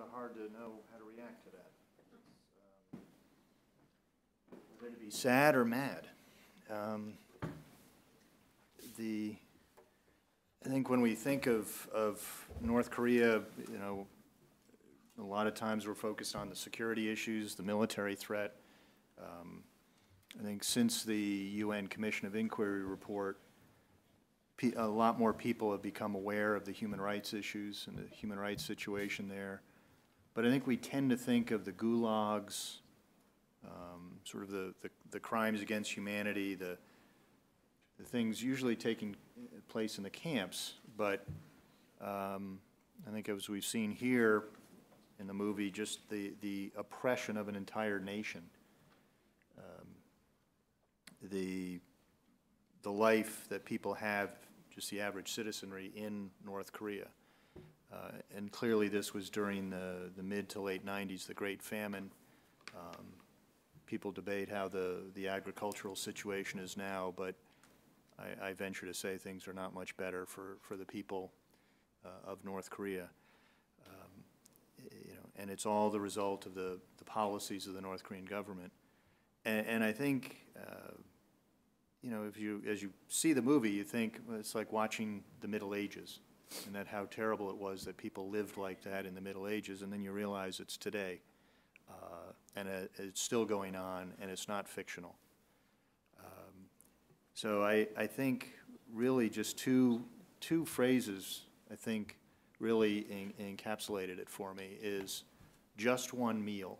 Hard to know how to react to that. Whether to be sad or mad. I think when we think of North Korea, you know, a lot of times we're focused on the security issues, the military threat. I think since the UN Commission of Inquiry report, a lot more people have become aware of the human rights issues and the human rights situation there. But I think we tend to think of the gulags, sort of the crimes against humanity, the things usually taking place in the camps. But I think as we've seen here in the movie, just the oppression of an entire nation. The life that people have, just the average citizenry in North Korea. And clearly this was during the mid to late 90s, the Great Famine. People debate how the agricultural situation is now, but I venture to say things are not much better for the people of North Korea. You know, and it's all the result of the policies of the North Korean government. And I think, you know, as you see the movie, you think, well, it's like watching the Middle Ages, and that how terrible it was that people lived like that in the Middle Ages, and then you realize it's today, and it's still going on, and it's not fictional. So I think really just two phrases, I think, really encapsulated it for me, is just one meal.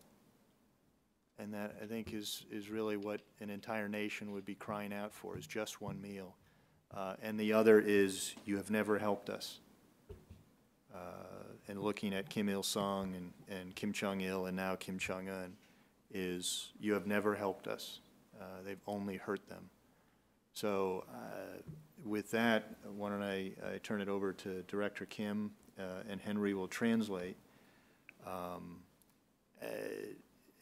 And that, I think, is really what an entire nation would be crying out for, is just one meal. And the other is, you have never helped us. And looking at Kim Il-sung and Kim Jong-il and now Kim Jong-un, is you have never helped us. They've only hurt them. So with that, why don't I turn it over to Director Kim, and Henry will translate.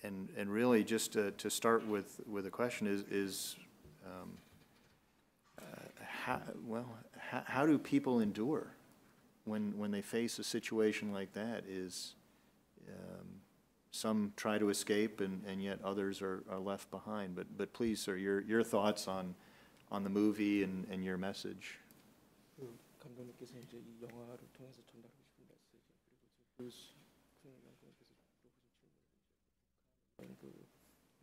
And really, just to start with a question is how do people endure when they face a situation like that? Is some try to escape, and yet others are left behind. But please, sir, your thoughts on the movie and your message. 감독님께서 이제 이 영화를 통해서 전달하고 싶은 메시지, 그리고 큰 감독님께서 물어보신 질문, 그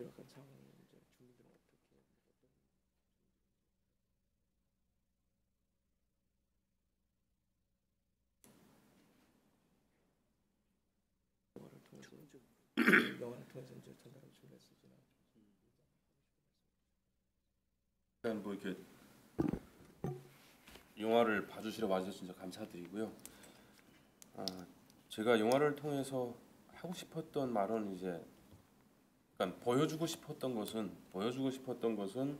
열악한 상황에 이제 주민들은 어떤 영화를 통해서 이제 전달하고 싶은 메시지나. 일단 뭐 이렇게 영화를 봐주시러 와주셔서 진짜 감사드리고요. 제가 영화를 통해서 하고 싶었던 말은 이제, 그러니까 보여주고 싶었던 것은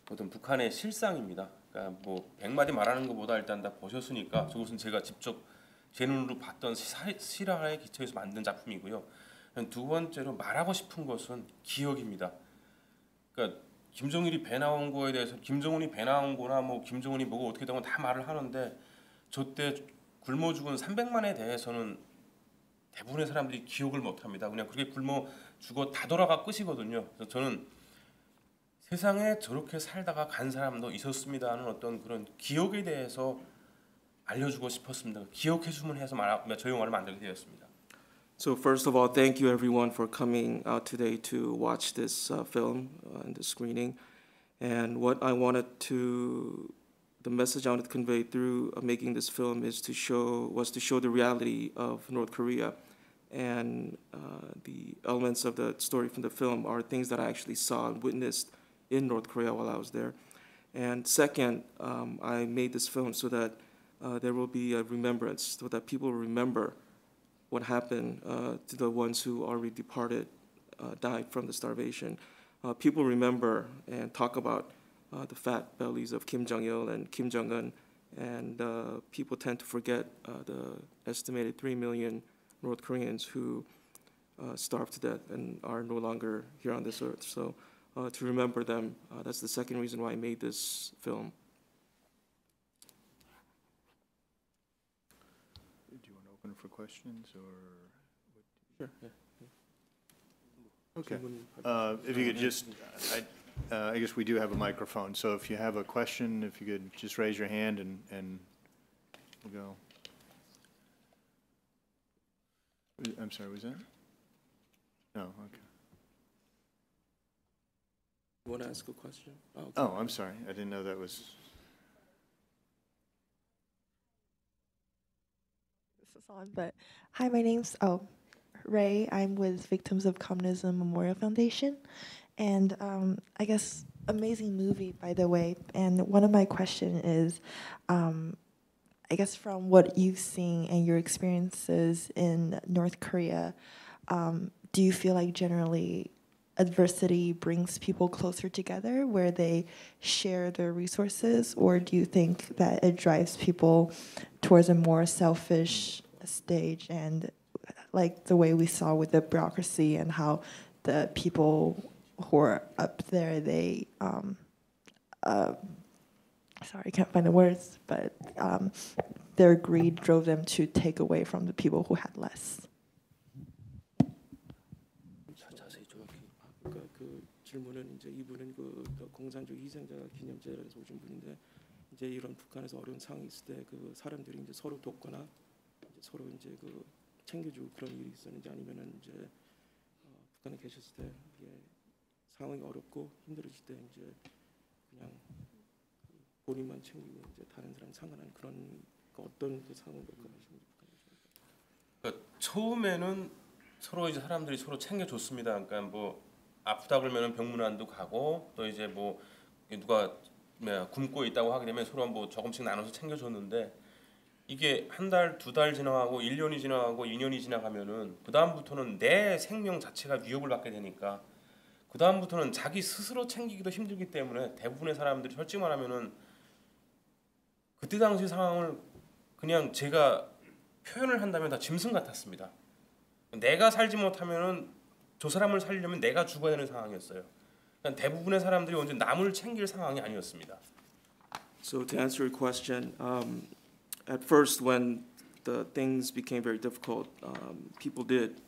어떤 북한의 실상입니다. 그러니까 뭐 100마디 말하는 것보다 일단 다 보셨으니까 저것은 제가 직접 제 눈으로 봤던 실화에 기초해서 만든 작품이고요. 두 번째로 말하고 싶은 것은 기억입니다. 그러니까 김정일이 배 나온 거에 대해서 김정은이 배 나온 거나 뭐 김정은이 뭐가 어떻게 된 건 다 말을 하는데 저때 굶어 죽은 300만에 대해서는 대부분의 사람들이 기억을 못 합니다. 그냥 그렇게 굶어 죽어 다 돌아가 끝이거든요. 그래서 저는 세상에 저렇게 살다가 간 사람도 있었습니다 하는 어떤 그런 기억에 대해서 알려주고 싶었습니다. 기억해 주면 해서 저 영화를 만들게 되었습니다. So first of all, thank you everyone for coming out today to watch this film and the screening. And the message I wanted to convey through making this film was to show the reality of North Korea. And the elements of the story from the film are things that I actually saw and witnessed in North Korea while I was there. And second, I made this film so that there will be a remembrance, so that people will remember what happened to the ones who already departed, died from the starvation. People remember and talk about the fat bellies of Kim Jong-il and Kim Jong-un, and people tend to forget the estimated 3 million North Koreans who starved to death and are no longer here on this earth. So to remember them, that's the second reason why I made this film. Do you want to open for questions, or Okay. If you could just, I guess we do have a microphone, so if you have a question, if you could just raise your hand and we'll go. I'm sorry, was that? No, okay. You want to ask a question? Oh, okay. Oh, I'm sorry, I didn't know that was. This is on, but hi, my name's Ray. I'm with Victims of Communism Memorial Foundation, and I guess amazing movie, by the way. And one of my questions is, I guess from what you've seen and your experiences in North Korea, do you feel like generally adversity brings people closer together where they share their resources, or do you think that it drives people towards a more selfish stage, and like the way we saw with the bureaucracy and how the people who are up there, they sorry, I can't find the words, but their greed drove them to take away from the people who had less. 자세히 정확히. 그러니까 그 질문은 이제 이분은 그 공산주의 희생자 기념제에서 오신 분인데 이제 이런 북한에서 어려운 상황이 있을 때 그 사람들이 이제 서로 돕거나 이제 서로 이제 그 챙겨주고 그런 일이 있었는지 아니면은 이제 북한에 계셨을 때 이게 상황이 어렵고 힘들어질 때 이제 그냥 본인만 챙기고 이제 다른 사람 상관한 그런 어떤 그 상황을 겪으시는지. 그러니까 처음에는 서로 이제 사람들이 서로 챙겨줬습니다. 그러니까 뭐 아프다 그러면은 병문안도 가고 또 이제 뭐 누가 굶고 있다고 하게 되면 서로 뭐 조금씩 나눠서 챙겨줬는데 이게 한 달, 두 달 지나가고 1년이 지나가고 2년이 지나가면은 그 다음부터는 내 생명 자체가 위협을 받게 되니까 그 다음부터는 자기 스스로 챙기기도 힘들기 때문에 대부분의 사람들이 솔직히 말하면은 그때 당시 상황을 그냥 제가 표현을 한다면 다 짐승 같았습니다. 내가 살지 못하면은 저 사람을 살려면 내가 죽어야 되는 상황이었어요. 그러니까 대부분의 사람들이 언제 남을 챙길 상황이 아니었습니다. So to answer your question, at first when the things became very difficult, people did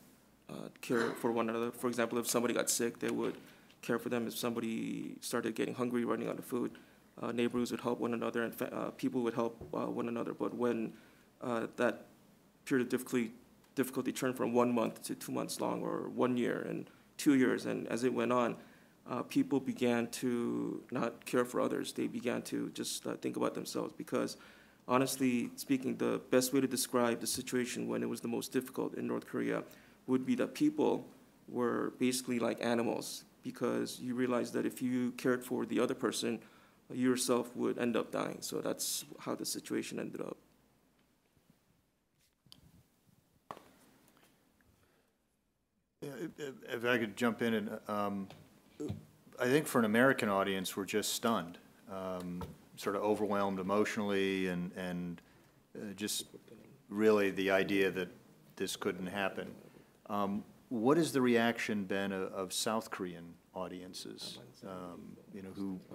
care for one another. For example, if somebody got sick, they would care for them. If somebody started getting hungry, running out of food, neighbors would help one another, and people would help one another. But when that period of difficulty turned from 1 month to 2 months long, or 1 year and 2 years, and as it went on, people began to not care for others. They began to just think about themselves, because honestly speaking, the best way to describe the situation when it was the most difficult in North Korea would be that people were basically like animals, because you realize that if you cared for the other person, you yourself would end up dying. So that's how the situation ended up. If I could jump in, and I think for an American audience, we're just stunned, sort of overwhelmed emotionally, and just really the idea that this couldn't happen. What has the reaction been of South Korean audiences,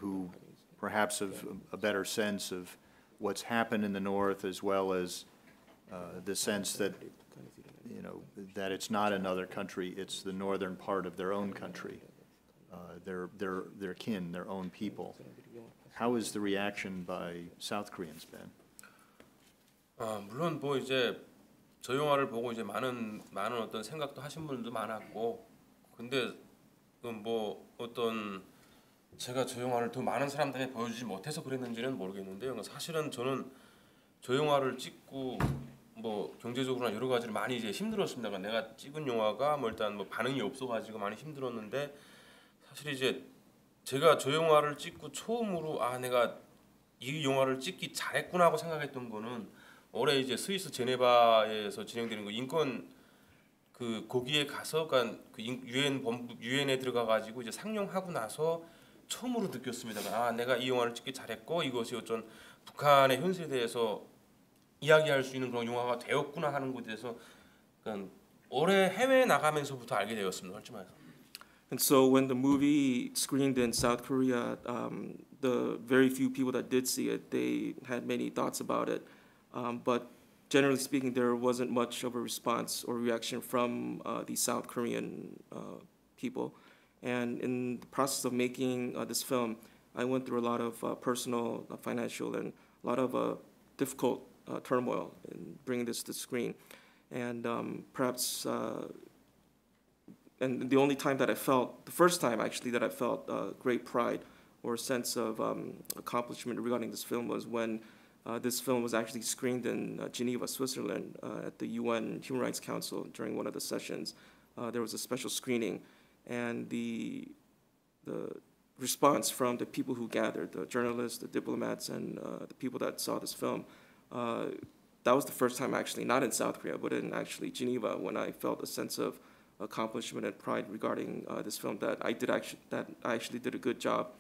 who perhaps have a better sense of what's happened in the North, as well as the sense that that it's not another country, it's the northern part of their own country, their kin, their own people. How has the reaction by South Koreans been? 물론 뭐 이제 저 영화를 보고 이제 많은 어떤 생각도 하신 분들도 많았고, 근데 뭐 어떤 제가 저 영화를 더 많은 사람들에게 보여주지 못해서 그랬는지는 모르겠는데요. 사실은 저는 저 영화를 찍고 뭐 경제적으로나 여러 가지로 많이 이제 힘들었습니다. 그러니까 내가 찍은 영화가 뭐 일단 뭐 반응이 없어가지고 많이 힘들었는데, 사실 이제 제가 저 영화를 찍고 처음으로 내가 이 영화를 찍기 잘했구나 하고 생각했던 거는 올해 이제 스위스 제네바에서 진행되는 그 인권 그 거기에 가서 그러니까 그 유엔에 들어가 가지고 이제 상영하고 나서 처음으로 느꼈습니다. 내가 이 영화를 찍기 잘했고 이것이 어떤 북한의 현실에 대해서 이야기할 수 있는 그런 영화가 되었구나 하는 것에 대해서 그러니까 올해 해외에 나가면서부터 알게 되었습니다. 솔직히 말해서. And so when the movie screened in South Korea, the very few people that did see it, they had many thoughts about it. But generally speaking, there wasn't much of a response or reaction from the South Korean people. And in the process of making this film, I went through a lot of personal, financial, and a lot of difficult turmoil in bringing this to the screen. And perhaps, and the only time that I felt, the first time actually that I felt great pride or a sense of accomplishment regarding this film was when this film was actually screened in Geneva, Switzerland, at the UN Human Rights Council during one of the sessions. There was a special screening, and the response from the people who gathered, the journalists, the diplomats, and the people that saw this film, that was the first time actually, not in South Korea, but in actually Geneva, when I felt a sense of accomplishment and pride regarding this film, that I actually did a good job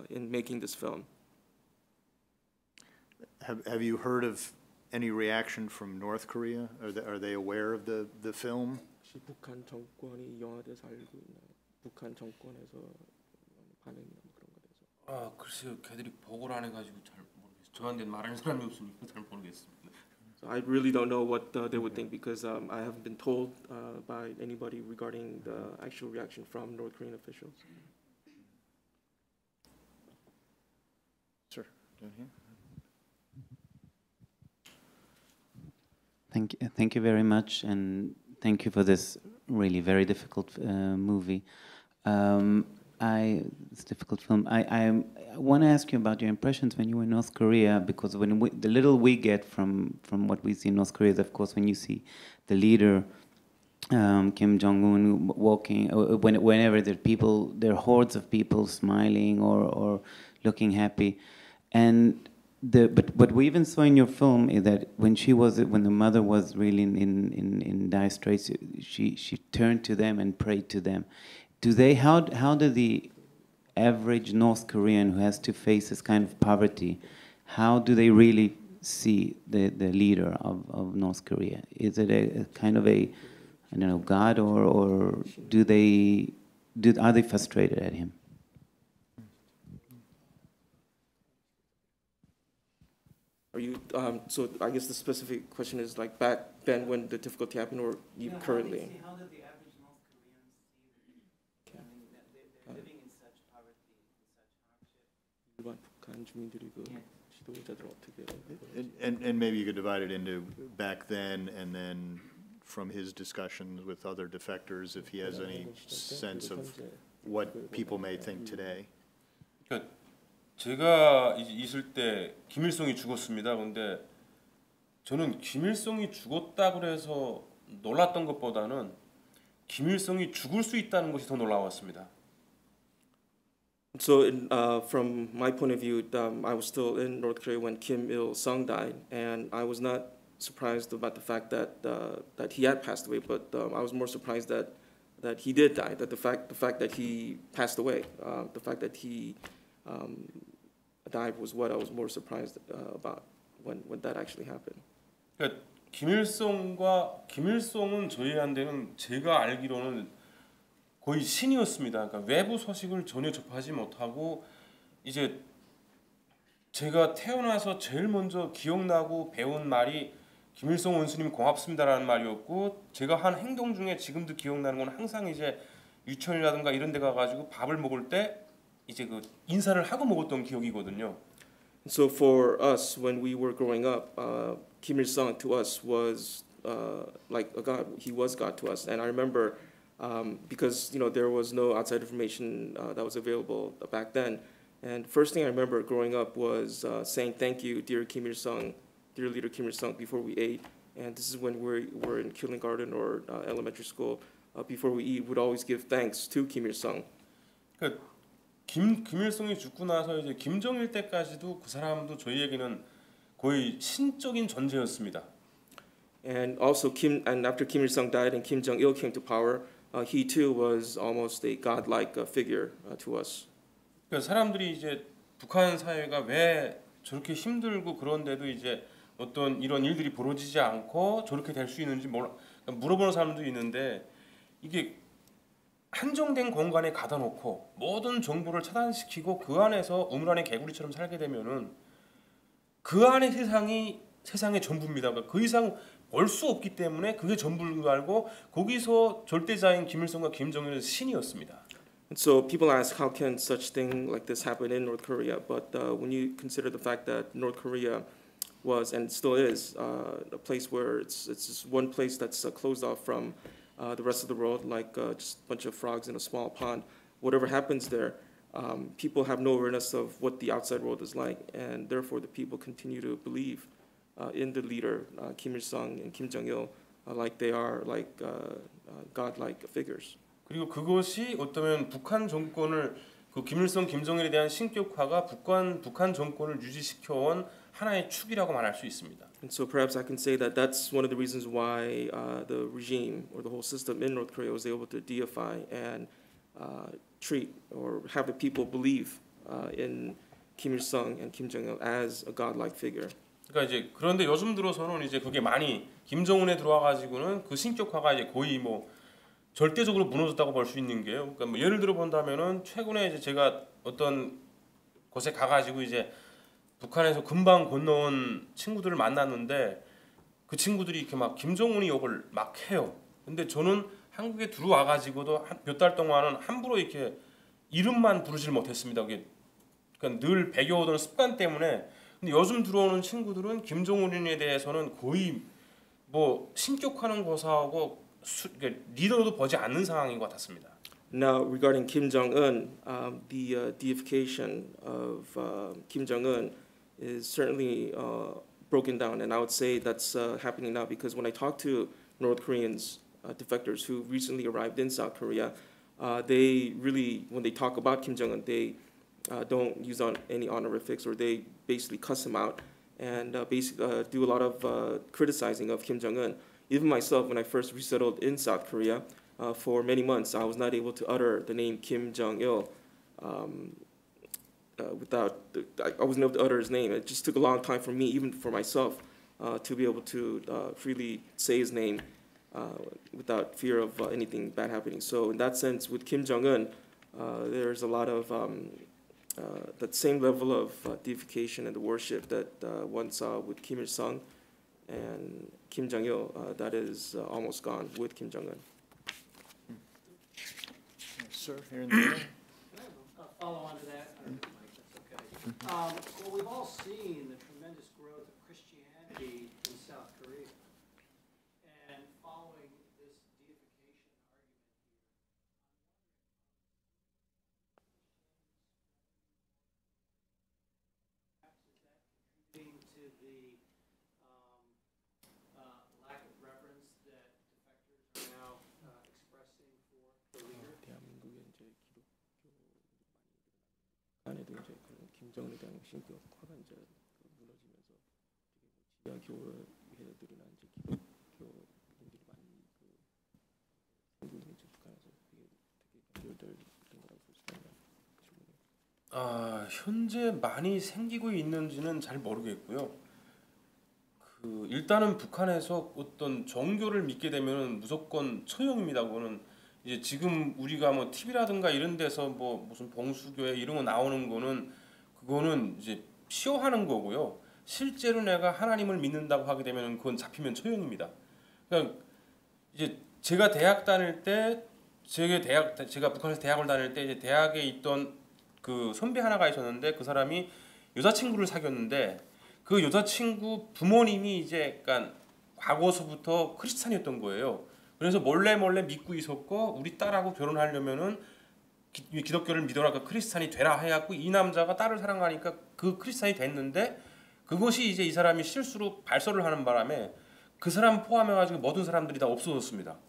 in making this film. Have you heard of any reaction from North Korea? Are they aware of the film? 혹시 북한 정권이 영화에 대해서 알고 있나요? 북한 정권에서 반응이나 그런 거에 대해서. 아 글쎄요, 걔들이 보고를 안 해가지고 잘 모르겠어요. 저한테 말하는 사람이 없으니까 잘 모르겠습니다. So I really don't know what they would think because I haven't been told by anybody regarding the actual reaction from North Korean officials. Sir, down here. Thank you very much, and thank you for this really very difficult movie. It's a difficult film. I want to ask you about your impressions when you were in North Korea, because the little we get from what we see in North Korea is, of course, when you see the leader Kim Jong-un walking, whenever there are hordes of people smiling or looking happy, and but what we even saw in your film is that when the mother was really in dire straits, she turned to them and prayed to them. How do the average North Korean who has to face this kind of poverty, how do they really see the leader of North Korea? Is it a kind of a, I don't know, God, or are they frustrated at him? Are you so? I guess the specific question is like back then when the difficulty happened, or even currently. How did the average North Koreans see the, I mean, they're living in such poverty, in such hardship? 일반 북한 주민들이 그 지도자들 어떻게? And maybe you could divide it into back then and then from his discussions with other defectors, if he has any sense of what people may think today. 제가 있을 때 김일성이 죽었습니다. 근데 저는 김일성이 죽었다고 해서 놀랐던 것보다는 김일성이 죽을 수 있다는 것이 더 놀라웠습니다. So, from my point of view, I was still in North Korea when Kim Il-sung died, and I was not surprised about the fact that that he had passed away, but I was more surprised that he did die. That the fact that he passed away, the fact that he died was what I was more surprised about when that actually happened. 그러니까 김일성은 저희한테는 제가 알기로는 거의 신이었습니다. 그러니까 외부 소식을 전혀 접하지 못하고 이제 제가 태어나서 제일 먼저 기억나고 배운 말이 김일성 원수님 고맙습니다라는 말이었고, 제가 한 행동 중에 지금도 기억나는 건 항상 이제 유치원이라든가 이런 데 가가지고 밥을 먹을 때 이제 그 인사를 하고 먹었던 기억이거든요. So for us, when we were growing up, Kim Il-sung to us was like a god. He was God to us, and I remember because there was no outside information that was available back then. And first thing I remember growing up was saying thank you, dear Kim Il-sung, dear leader Kim Il-sung, before we ate. And this is when we were in kindergarten or elementary school. Before we eat, we'd always give thanks to Kim Il-sung. 김일성이 죽고 나서 이제 김정일 때까지도 그 사람도 저희에게는 거의 신적인 존재였습니다. And also after Kim Il-sung died and Kim Jong-il came to power, he too was almost a godlike figure to us. 그러니까 사람들이 이제 북한 사회가 왜 저렇게 힘들고 그런데도 이제 어떤 이런 일들이 벌어지지 않고 저렇게 될 수 있는지 물어보는 사람도 있는데, 이게 한정된 공간에 가다 놓고 모든 정보를 차단시키고 그 안에서 우물 안에 개구리처럼 살게 되면은 그 안의 세상이 세상의 전부입니다. 그러니까 그 이상 벌 수 없기 때문에 그게 전부인 줄 알고 거기서 절대자인 김일성과 김정일은 신이었습니다. And so people ask, how can such thing like this happen in North Korea? But when you consider the fact that North Korea was and still is a place where it's just one place that's closed off from the rest of the world, like just a bunch of frogs in a small pond. Whatever happens there, people have no awareness of what the outside world is like, and therefore the people continue to believe in the leader Kim Il-sung and Kim Jong-il like they are like godlike figures. 그리고 그것이 어쩌면 북한 정권을 그 김일성, 김정일에 대한 신격화가 북한 정권을 유지시켜온 하나의 축이라고 말할 수 있습니다. And so perhaps I can say that that's one of the reasons why the regime or the whole system in North Korea was able to deify and treat or have the people believe in Kim Il-sung and Kim Jong-il as a godlike figure. 그러니까 이제 그런데 요즘 들어서는 이제 그게 많이 김정은에 들어와 가지고는 그 신격화가 이제 거의 뭐 절대적으로 무너졌다고 볼 수 있는 게요. 그러니까 뭐 예를 들어 본다면은 최근에 이제 제가 어떤 곳에 가가지고 이제 북한에서 금방 건너온 친구들을 만났는데 그 친구들이 이렇게 막 김정은이 욕을 막 해요. 근데 저는 한국에 들어와 가지고도 몇 달 동안은 함부로 이렇게 이름만 부르질 못했습니다. 그게 그러니까 늘 배겨오던 습관 때문에. 근데 요즘 들어오는 친구들은 김정은에 대해서는 거의 뭐 신격화는 고사하고 리더도 보지 않는 상황인 것 같았습니다. Now, regarding Kim Jong-un, the deification of Kim Jong-un is certainly broken down, and I would say that's happening now because when I talk to North Koreans, defectors who recently arrived in South Korea, they really, when they talk about Kim Jong-un, they don't use any honorifics, or they basically cuss him out and basically do a lot of criticizing of Kim Jong-un. Even myself, when I first resettled in South Korea, for many months, I was not able to utter the name Kim Jong-il I wasn't able to utter his name. It just took a long time for me, even for myself, to be able to freely say his name without fear of anything bad happening. So in that sense, with Kim Jong-un, there's a lot of that same level of deification and the worship that one saw with Kim Il-sung and Kim Jong-il, that is almost gone with Kim Jong-un. Sir, here in the middle. Follow on to that. Well, we've all seen the tremendous growth of Christianity in South Korea, and following this deification argument here, is that contributing to the lack of reverence that defectors are now expressing for the leader? 대한민국의 이제 안에도 이제 그런 김정은에 대한 신격화가 이제 무너지면서 지하 교회들이나 이제 기독교인들이 많이 한국인 이제 북한에서 되게 연결된 거라고 볼 수 있나요? 현재 많이 생기고 있는지는 잘 모르겠고요. 일단은 북한에서 어떤 종교를 믿게 되면은 무조건 처형입니다. 그거는 이제 지금 우리가 뭐 TV라든가 이런 데서 뭐 무슨 봉수교회 이런 거 나오는 거는 그거는 이제 시호하는 거고요. 실제로 내가 하나님을 믿는다고 하게 되면 그건 잡히면 처형입니다. 그러니까 이제 제가 대학 다닐 때 제가 북한에서 대학을 다닐 때 이제 대학에 있던 그 선배 하나가 있었는데 그 사람이 여자친구를 사귀었는데 그 여자친구 부모님이 이제 약간 과거서부터 크리스찬이었던 거예요. 그래서 몰래 믿고 있었고 우리 딸하고 결혼하려면은 기독교를 믿어라, 그 크리스찬이 되라 해갖고 이 남자가 딸을 사랑하니까 그 크리스찬이 됐는데 그것이 이제 이 사람이 실수로 발설을 하는 바람에 그 사람 포함해가지고 모든 사람들이 다 없어졌습니다.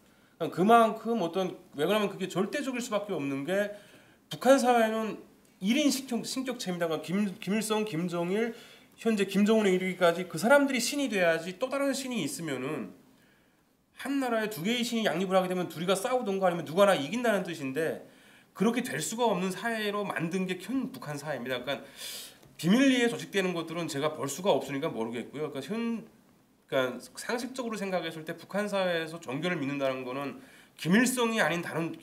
그만큼 왜 그러면 그게 절대적일 수밖에 없는 게 북한 사회는 1인 신격체입니다. 김일성, 김정일, 현재 김정은에 이르기까지 그 사람들이 신이 돼야지 또 다른 신이 있으면은 한 나라에 두 개의 신이 양립을 하게 되면 둘이가 싸우든가 아니면 누가 하나 이긴다는 뜻인데 그렇게 될 수가 없는 사회로 만든 게 현 북한 사회입니다. 그러니까 비밀리에 조직되는 것들은 제가 볼 수가 없으니까 모르겠고요. 그러니까 상식적으로 생각했을 때 북한 사회에서 종교를 믿는다는 거는 김일성이 아닌 다른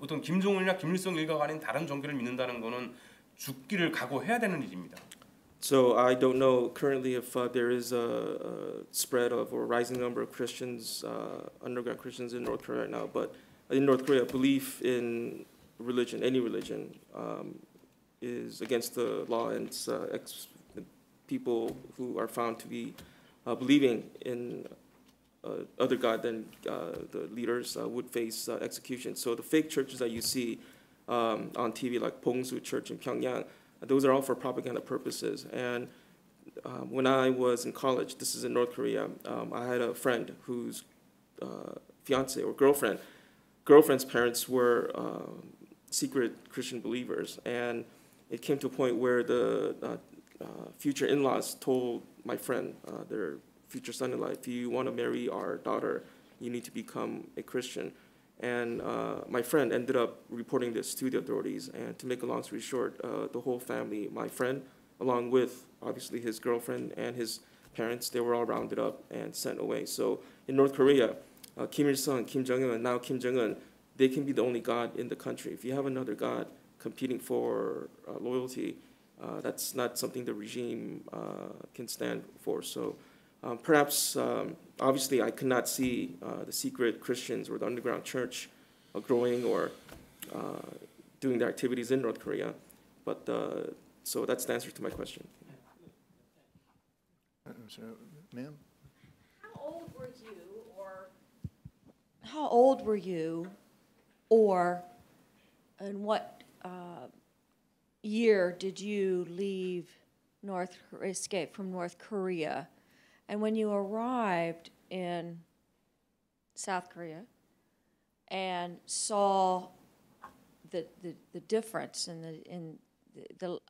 어떤 김정은이나 김일성 일가가 아닌 다른 종교를 믿는다는 거는 죽기를 각오해야 되는 일입니다. So I don't know currently if there is a spread of or rising number of Christians, underground Christians in North Korea right now. But in North Korea, belief in religion, any religion, is against the law, and it's, people who are found to be believing in other god than the leaders would face execution. So the fake churches that you see on TV, like Pongsu Church in Pyongyang, those are all for propaganda purposes. And when I was in college, this is in North Korea, I had a friend whose fiance or girlfriend's parents were secret Christian believers, and it came to a point where the future in-laws told my friend, their future son-in-law, if you want to marry our daughter, you need to become a Christian. And my friend ended up reporting this to the authorities. And to make a long story short, the whole family, my friend, along with obviously his girlfriend and his parents, they were all rounded up and sent away. So in North Korea, Kim Il-sung, Kim Jong-un, and now Kim Jong-un, they can be the only god in the country. If you have another god competing for loyalty, that's not something the regime can stand for. So perhaps, obviously, I could not see the secret Christians or the underground church growing or doing their activities in North Korea. But so that's the answer to my question. So, ma'am? How old were you, or in what year did you leave escape from North Korea? And when you arrived in South Korea and saw the difference in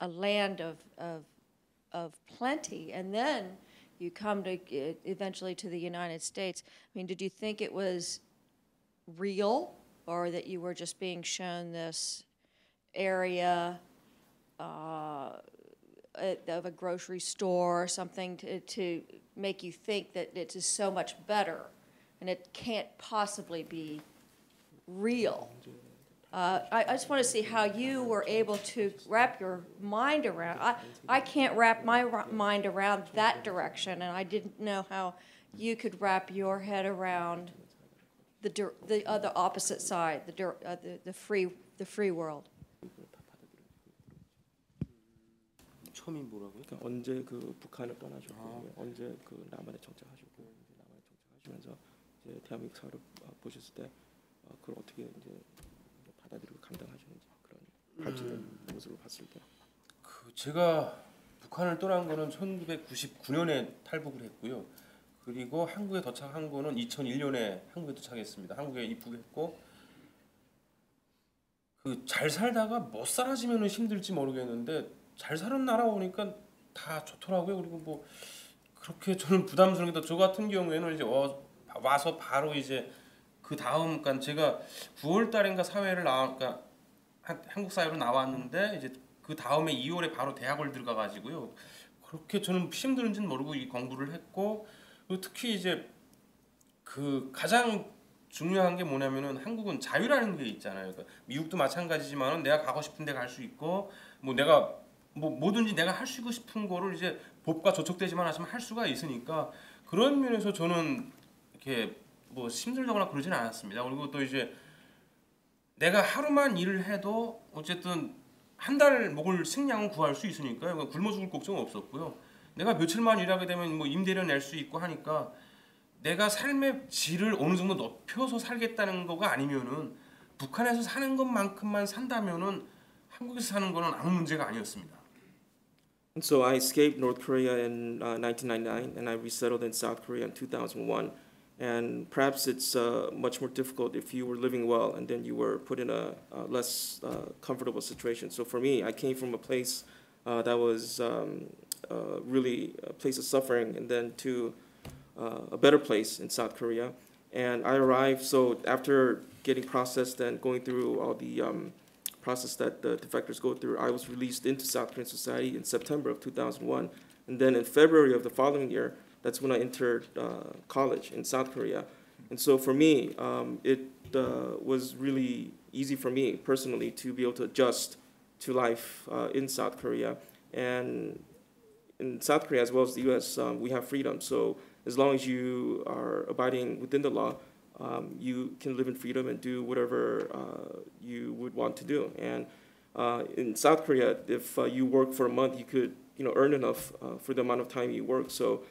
a land of plenty, and then you come to eventually to the United States, I mean, did you think it was real, or that you were just being shown this area of a grocery store or something to make you think that it is so much better and it can't possibly be real? I just want to see how you were able to wrap your mind around. I can't wrap my mind around that direction, and I didn't know how you could wrap your head around the other opposite side, the free world. 처음이 뭐라고요? 그러니까 언제 그 북한을 떠나셨고, 언제 그 남한에 정착하셨고, 남한에 정착하시면서 이제 대한민국 사회를 보셨을 때 그걸 어떻게 이제 받아들이고 감당하셨는지 그런 발전된 모습을 봤을 때. 제가 북한을 떠난 거는 1999년에 탈북을 했고요. 그리고 한국에 도착한 거는 2001년에 한국에 도착했습니다. 한국에 입국했고, 잘 살다가 못 살아지면 힘들지 모르겠는데 잘 사는 나라 오니까 다 좋더라고요. 그리고 뭐 그렇게 저는 부담스러운 게, 저 같은 경우에는 이제 와서 바로 이제 그 다음, 그러니까 제가 9월 달인가 사회를 그러니까 한국 사회로 나왔는데 이제 그 다음에 2월에 바로 대학을 들어가 가지고요. 그렇게 저는 힘든지는 모르고 이 공부를 했고, 그리고 특히 이제 그 가장 중요한 게 뭐냐면은 한국은 자유라는 게 있잖아요. 그러니까 미국도 마찬가지지만은 내가 가고 싶은데 갈 수 있고, 뭐 내가 뭐든지 내가 할 수 싶은 거를 이제 법과 저촉되지만 하지만 할 수가 있으니까, 그런 면에서 저는 이렇게 뭐 힘들다거나 그러지는 않았습니다. 그리고 또 이제 내가 하루만 일을 해도 어쨌든 한 달 먹을 식량은 구할 수 있으니까요. 굶어 죽을 걱정은 없었고요. 내가 며칠만 일하게 되면 뭐 임대료 낼 수 있고 하니까, 내가 삶의 질을 어느 정도 높여서 살겠다는 거가 아니면은 북한에서 사는 것만큼만 산다면은 한국에서 사는 거는 아무 문제가 아니었습니다. And so I escaped North Korea in 1999, and I resettled in South Korea in 2001. And perhaps it's much more difficult if you were living well and then you were put in a less comfortable situation. So for me, I came from a place that was really a place of suffering, and then to a better place in South Korea. And I arrived, so after getting processed and going through all the process that the defectors go through, I was released into South Korean society in September of 2001. And then in February of the following year, that's when I entered college in South Korea. And so for me, it was really easy for me personally to be able to adjust to life in South Korea. And in South Korea as well as the U.S., we have freedom. So as long as you are abiding within the law, you can live in freedom and do whatever you would want to do. And in South Korea, if you work for a month, you could earn enough for the amount of time you work. So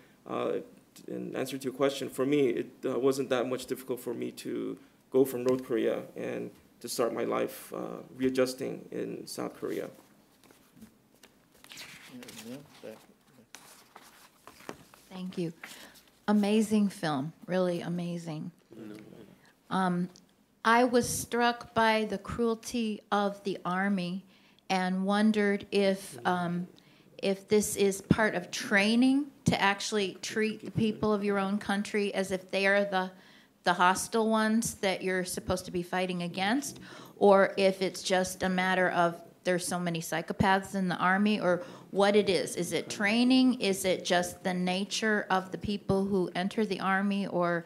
in answer to your question, for me, it wasn't that much difficult for me to go from North Korea and to start my life readjusting in South Korea. Thank you. Amazing film, really amazing. I was struck by the cruelty of the army and wondered if this is part of training to actually treat the people of your own country as if they are the hostile ones that you're supposed to be fighting against, or if it's just a matter of there's so many psychopaths in the army, or what it is. Is it training? Is it just the nature of the people who enter the army, or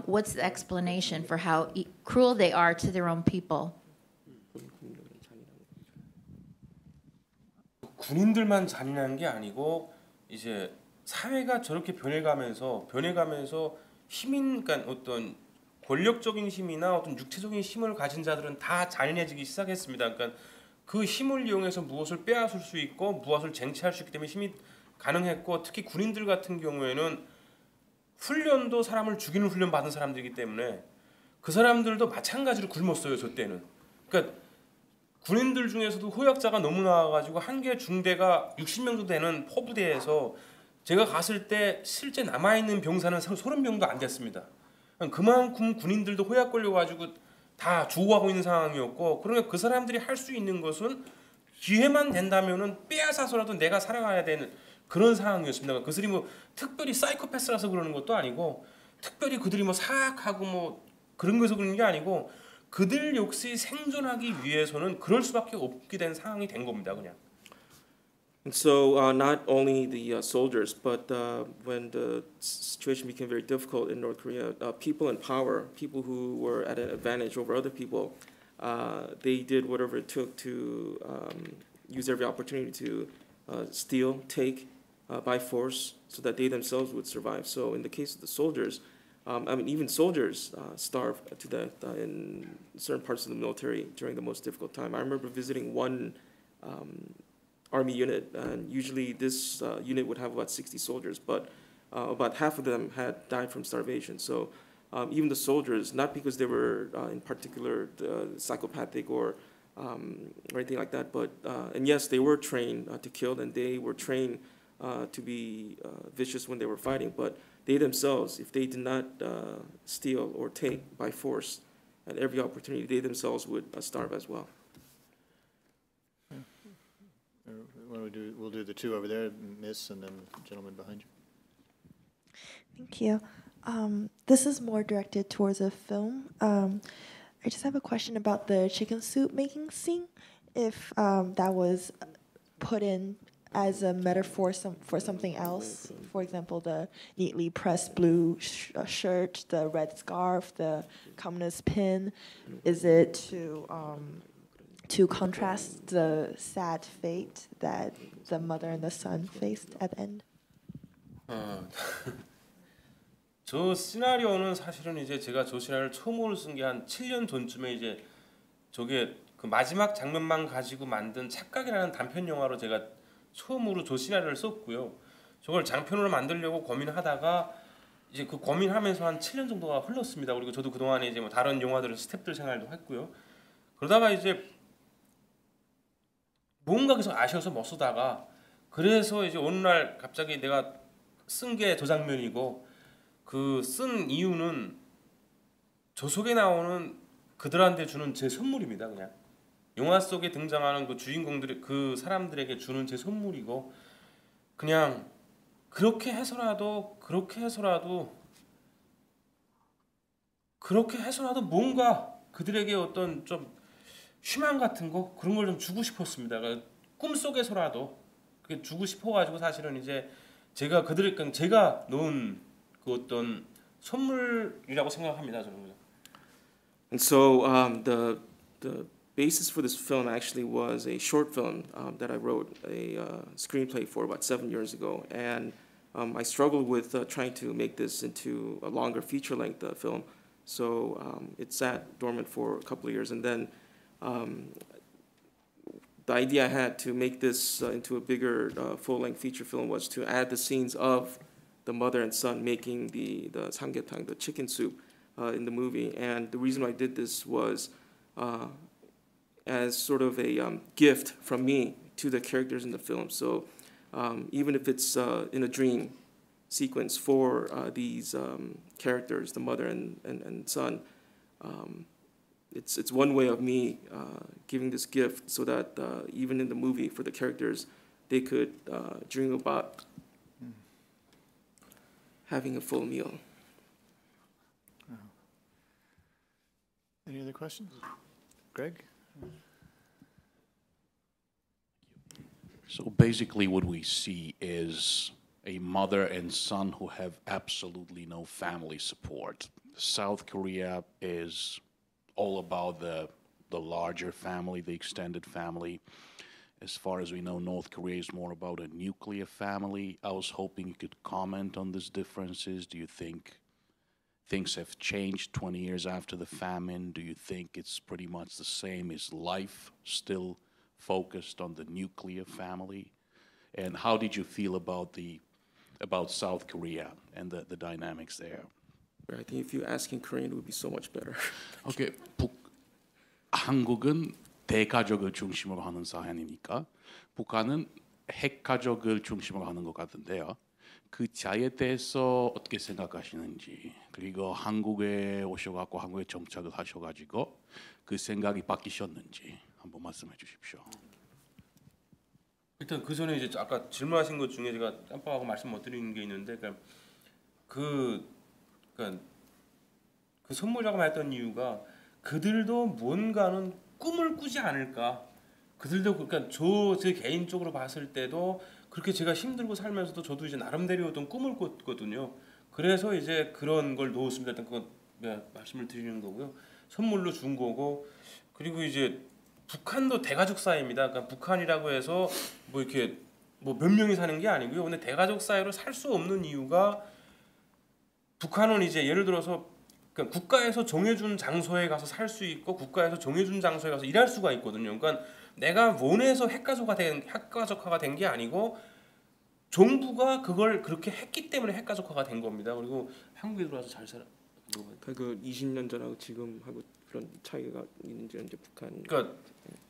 what's the explanation for how cruel they are to their own people? 군인들만 잔인한 게 아니고 이제 사회가 저렇게 변해가면서 그러니까 어떤 권력적인 힘이나 어떤 육체적인 힘을 가진 자들은 다 잔인해지기 시작했습니다. 그러니까 그 힘을 이용해서 무엇을 빼앗을 수 있고 무엇을 쟁취할 수 있기 때문에 힘이 가능했고, 특히 군인들 같은 경우에는 훈련도 사람을 죽이는 훈련 받은 사람들이기 때문에 그 사람들도 마찬가지로 굶었어요, 저 때는. 그러니까 군인들 중에서도 호약자가 너무 나와가지고 한 개 중대가 60명 정도 되는 포부대에서 제가 갔을 때 실제 남아있는 병사는 30명도 안 됐습니다. 그만큼 군인들도 호약 걸려가지고 다 죽어가고 있는 상황이었고, 그러니까 그 사람들이 할 수 있는 것은 기회만 된다면은 빼앗아서라도 내가 살아가야 되는 그런 상황이었습니다. 그들이 뭐 특별히 사이코패스라서 그러는 것도 아니고, 특별히 그들이 뭐 사악하고 뭐 그런 거에서 그러는 게 아니고, 그들 역시 생존하기 위해서는 그럴 수밖에 없게 된 상황이 된 겁니다, 그냥. And so not only the soldiers, but when the situation became very difficult in North Korea, people in power, people who were at an advantage over other people, they did whatever it took to use every opportunity to steal, take by force, so that they themselves would survive. So in the case of the soldiers, I mean, even soldiers starve to death in certain parts of the military during the most difficult time. I remember visiting one army unit, and usually this unit would have about 60 soldiers, but about half of them had died from starvation. So even the soldiers, not because they were in particular psychopathic or anything like that, but and yes, they were trained to kill, and they were trained to be vicious when they were fighting, but they themselves, if they did not steal or take by force at every opportunity, they themselves would starve as well. What do we'll do the two over there, Miss, and then the gentleman behind you. Thank you. This is more directed towards a film. I just have a question about the chicken soup making scene. If that was put in as a metaphor for something else, for example, the neatly pressed blue shirt, the red scarf, the communist pin, is it to contrast the sad fate that the mother and the son faced at the end? 저 시나리오는 사실은 이제 제가 저 시나리오를 처음으로 쓴 게 한 7년 전쯤에 이제 저게 그 마지막 장면만 가지고 만든 착각이라는 단편 영화로 제가 처음으로 저 시나리오를 썼고요. 저걸 장편으로 만들려고 고민하다가 이제 그 고민하면서 한 7년 정도가 흘렀습니다. 그리고 저도 그동안에 이제 뭐 다른 영화들을 스태프들 생활도 했고요. 그러다가 이제 뭔가 계속 아쉬워서 못 쓰다가, 그래서 이제 어느 날 갑자기 내가 쓴 게 저 장면이고, 그 쓴 이유는 저 속에 나오는 그들한테 주는 제 선물입니다. 그냥 영화 속에 등장하는 그 주인공들의 그 사람들에게 주는 제 선물이고, 그냥 그렇게 해서라도 뭔가 그들에게 어떤 좀 희망 같은 거, 그런 걸 좀 주고 싶었습니다. 그러니까 꿈속에서라도 그게 주고 싶어가지고 사실은 이제 제가 그들에게 제가 놓은 그 어떤 선물이라고 생각합니다, 저는. And so the basis for this film actually was a short film that I wrote a screenplay for about 7 years ago, and I struggled with trying to make this into a longer feature-length film. So it sat dormant for a couple of years, and then the idea I had to make this into a bigger full-length feature film was to add the scenes of the mother and son making the samgyetang, the chicken soup, in the movie. And the reason why I did this was as sort of a gift from me to the characters in the film. So even if it's in a dream sequence for these characters, the mother and son, it's one way of me giving this gift so that even in the movie for the characters, they could dream about having a full meal. Any other questions? Greg? So basically what we see is a mother and son who have absolutely no family support. South Korea is all about the larger family, the extended family. As far as we know, North Korea is more about a nuclear family. I was hoping you could comment on these differences. Do you think things have changed 20 years after the famine? Do you think it's pretty much the same? Is life still focused on the nuclear family? And how did you feel about South Korea and the dynamics there? I think if you ask in Korean, it would be so much better. Okay, 한국은 대가족을 중심으로 하는 사회니까 북한은 핵가족을 중심으로 하는 것 같은데요. 그 차이에 대해서 어떻게 생각하시는지, 그리고 한국에 오셔갖고 한국에 정착을 하셔가지고 그 생각이 바뀌셨는지 한번 말씀해 주십시오. 일단 그 전에 이제 아까 질문하신 것 중에 제가 깜빡하고 말씀 못 드리는 게 있는데, 그 선물이라고 했던 이유가 그들도 뭔가는 꿈을 꾸지 않을까. 그들도 그러니까 제 개인적으로 봤을 때도 그렇게 제가 힘들고 살면서도 저도 이제 나름대로 어떤 꿈을 꿨거든요. 그래서 이제 그런 걸 넣었습니다. 일단 그건 말씀을 드리는 거고요. 선물로 준 거고, 그리고 이제 북한도 대가족 사회입니다. 그러니까 북한이라고 해서 뭐 이렇게 뭐 몇 명이 사는 게 아니고요. 근데 대가족 사회로 살 수 없는 이유가 북한은 이제 예를 들어서 그러니까 국가에서 정해준 장소에 가서 살 수 있고 국가에서 정해준 장소에 가서 일할 수가 있거든요. 그러니까 내가 원해서 핵가족화가 된 게 아니고 정부가 그걸 그렇게 했기 때문에 핵가족화가 된 겁니다. 그리고 한국에 들어와서 잘 살아. 그 20년 전하고 지금 하고 그런 차이가 있는지 이제 북한. 그러니까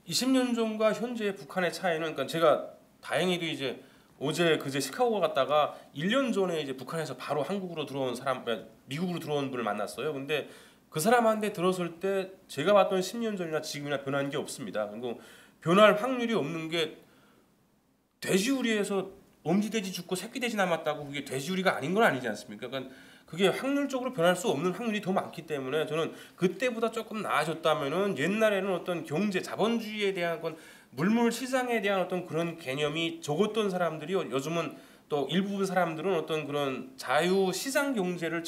20년 전과 현재의 북한의 차이는, 그러니까 제가 다행히도 이제 어제 그제 시카고 갔다가 1년 전에 이제 북한에서 바로 한국으로 들어온 사람, 미국으로 들어온 분을 만났어요. 근데 그 사람한테 들었을 때 제가 봤던 10년 전이나 지금이나 변한 게 없습니다. 그리고 변할 확률이 없는 게 돼지우리에서 엄지돼지 죽고 새끼돼지 남았다고 그게 돼지우리가 아닌 건 아니지 않습니까? 그러니까 그게 확률적으로 변할 수 없는 확률이 더 많기 때문에 저는 그때보다 조금 나아졌다면은 옛날에는 어떤 경제 자본주의에 대한 건 물물 시장에 대한 어떤 그런 개념이 적었던 사람들이 요즘은 또 일부분 사람들은 어떤 그런 자유 시장 경제를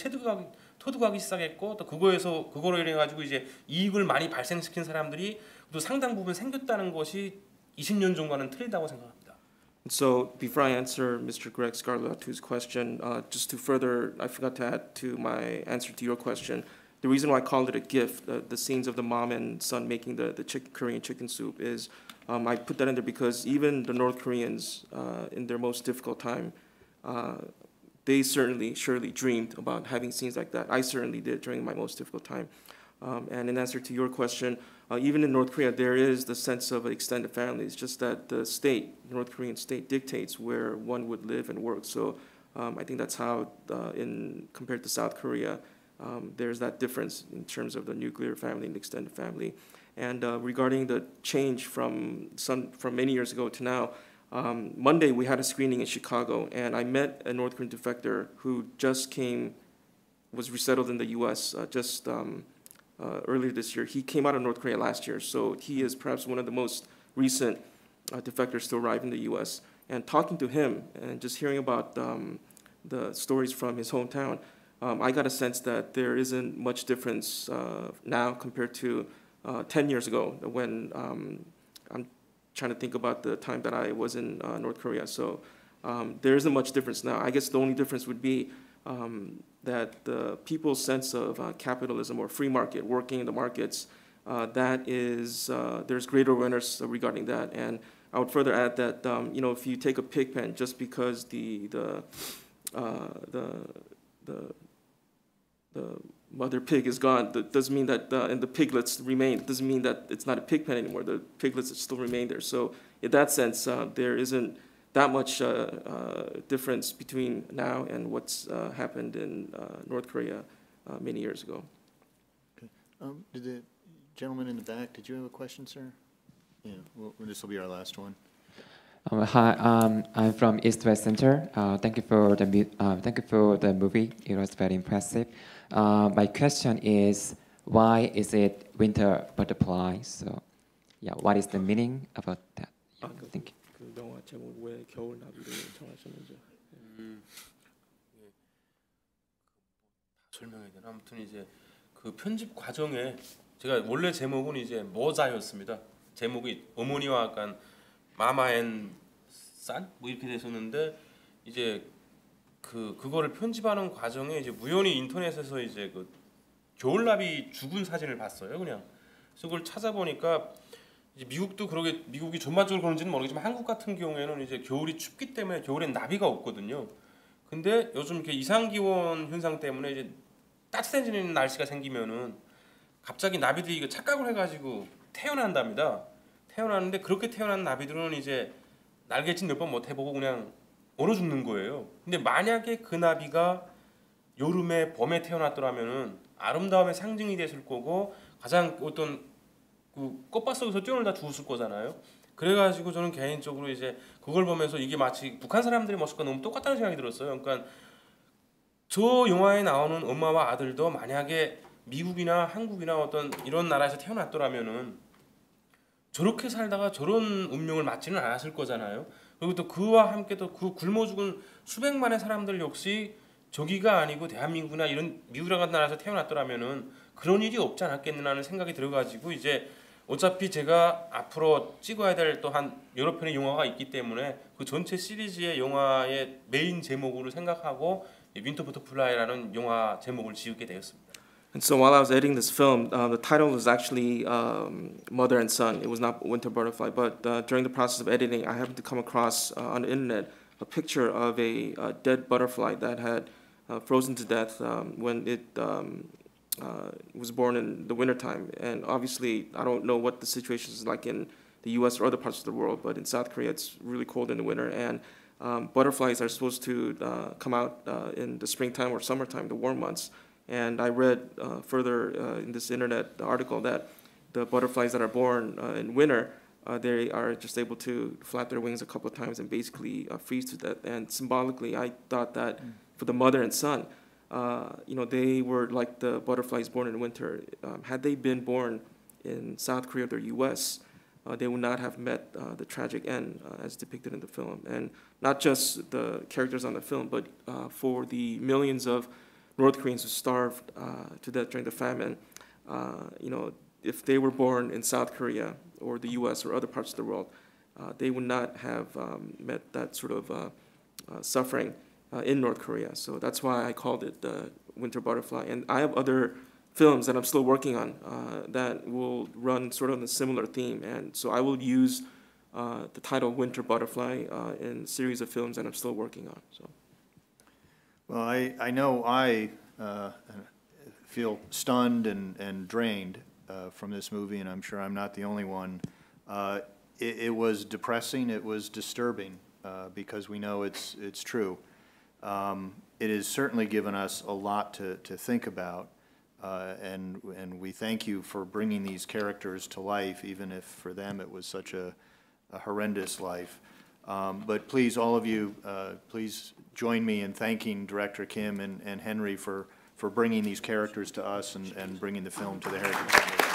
터득하기 시작했고, 또 그거로 인해 가지고 이제 이익을 많이 발생시킨 사람들이 또 상당 부분 생겼다는 것이 20년 전과는 틀리다고 생각합니다. So before I answer Mr. Greg Scarlato's question, just to further, I forgot to add to my answer to your question. The reason why I called it a gift, the scenes of the mom and son making the Korean chicken soup, is I put that in there because even the North Koreans, in their most difficult time, they surely dreamed about having scenes like that. I certainly did during my most difficult time. And in answer to your question, even in North Korea, there is the sense of extended family. It's just that the North Korean state, dictates where one would live and work. So I think that's how, compared to South Korea, there's that difference in terms of the nuclear family and extended family. And regarding the change from many years ago to now, Monday we had a screening in Chicago, and I met a North Korean defector who was resettled in the U.S. Earlier this year. He came out of North Korea last year, so he is perhaps one of the most recent defectors to arrive in the U.S. And talking to him and just hearing about the stories from his hometown, I got a sense that there isn't much difference now compared to 10 years ago when I'm trying to think about the time that I was in North Korea. So there isn't much difference now. I guess the only difference would be that the people's sense of capitalism or free market, working in the markets, that is, there's greater awareness regarding that. And I would further add that, if you take a pig pen, just because the mother pig is gone, that doesn't mean that, and the piglets remain, it doesn't mean that it's not a pig pen anymore. The piglets still remain there. So in that sense, there isn't that much difference between now and what's happened in North Korea many years ago. Okay. Did the gentleman in the back, did you have a question, sir? Yeah, well, this will be our last one. Hi, I'm from East West Center. Thank you for the movie. It was very impressive. My question is, why is it winter butterfly? So, yeah, what is the meaning about that? Yeah, thank you. 그 영화 제목 왜 겨울 나비를 정하셨는지. 설명해야 되나? 아무튼 이제 그 편집 과정에 제가 원래 제목은 이제 머자였습니다. 제목이 어머니와 약간 마마 앤 산? 뭐 이렇게 됐었는데 이제 그거를 편집하는 과정에 이제 우연히 인터넷에서 이제 그 겨울나비 죽은 사진을 봤어요. 그냥 그래서 그걸 찾아보니까 이제 미국도 그러게 미국이 전반적으로 그런지는 모르겠지만 한국 같은 경우에는 이제 겨울이 춥기 때문에 겨울엔 나비가 없거든요. 근데 요즘 이렇게 이상기온 현상 때문에 이제 따뜻해지는 날씨가 생기면은 갑자기 나비들이 이거 착각을 해가지고 태어난답니다. 태어나는데 그렇게 태어난 나비들은 이제 날개짓 몇 번 못 해보고 그냥 얼어 죽는 거예요. 근데 만약에 그 나비가 여름에 봄에 태어났더라면은 아름다움의 상징이 됐을 거고 가장 어떤 그 꽃밭 속에서 뛰어놀다 죽었을 거잖아요. 그래가지고 저는 개인적으로 이제 그걸 보면서 이게 마치 북한 사람들의 모습과 너무 똑같다는 생각이 들었어요. 그러니까 저 영화에 나오는 엄마와 아들도 만약에 미국이나 한국이나 어떤 이런 나라에서 태어났더라면은 저렇게 살다가 저런 운명을 맞지는 않았을 거잖아요. 그리고 또 그와 함께 또 그 굶어 죽은 수백만의 사람들 역시 저기가 아니고 대한민국이나 이런 미국이라는 나라에서 태어났더라면은 그런 일이 없지 않았겠느냐는 생각이 들어가지고 이제 어차피 제가 앞으로 찍어야 될 또 한 여러 편의 영화가 있기 때문에 그 전체 시리즈의 영화의 메인 제목으로 생각하고 윈터 버터플라이라는 영화 제목을 지우게 되었습니다. And so while I was editing this film, the title was actually Mother and Son. It was not Winter Butterfly. But during the process of editing, I happened to come across on the internet a picture of a dead butterfly that had frozen to death when it was born in the wintertime. And obviously, I don't know what the situation is like in the U.S. or other parts of the world, but in South Korea, it's really cold in the winter. And butterflies are supposed to come out in the springtime or summertime, the warm months. And I read further in this internet article that the butterflies that are born in winter, they are just able to flap their wings a couple of times and basically freeze to death. And symbolically, I thought that for the mother and son, they were like the butterflies born in winter. Had they been born in South Korea or the U.S., they would not have met the tragic end as depicted in the film. And not just the characters on the film, but for the millions of North Koreans who starved to death during the famine, if they were born in South Korea or the U.S. or other parts of the world, they would not have met that sort of suffering in North Korea. So that's why I called it Winter Butterfly. And I have other films that I'm still working on that will run sort of on a similar theme. And so I will use the title Winter Butterfly in a series of films that I'm still working on. So. Well, I know I feel stunned and drained from this movie, and I'm sure I'm not the only one. It was depressing. It was disturbing because we know it's true. It has certainly given us a lot to think about, and we thank you for bringing these characters to life, even if for them it was such a horrendous life. But please, all of you, please join me in thanking Director Kim and Henry for bringing these characters to us and bringing the film to the Heritage Center.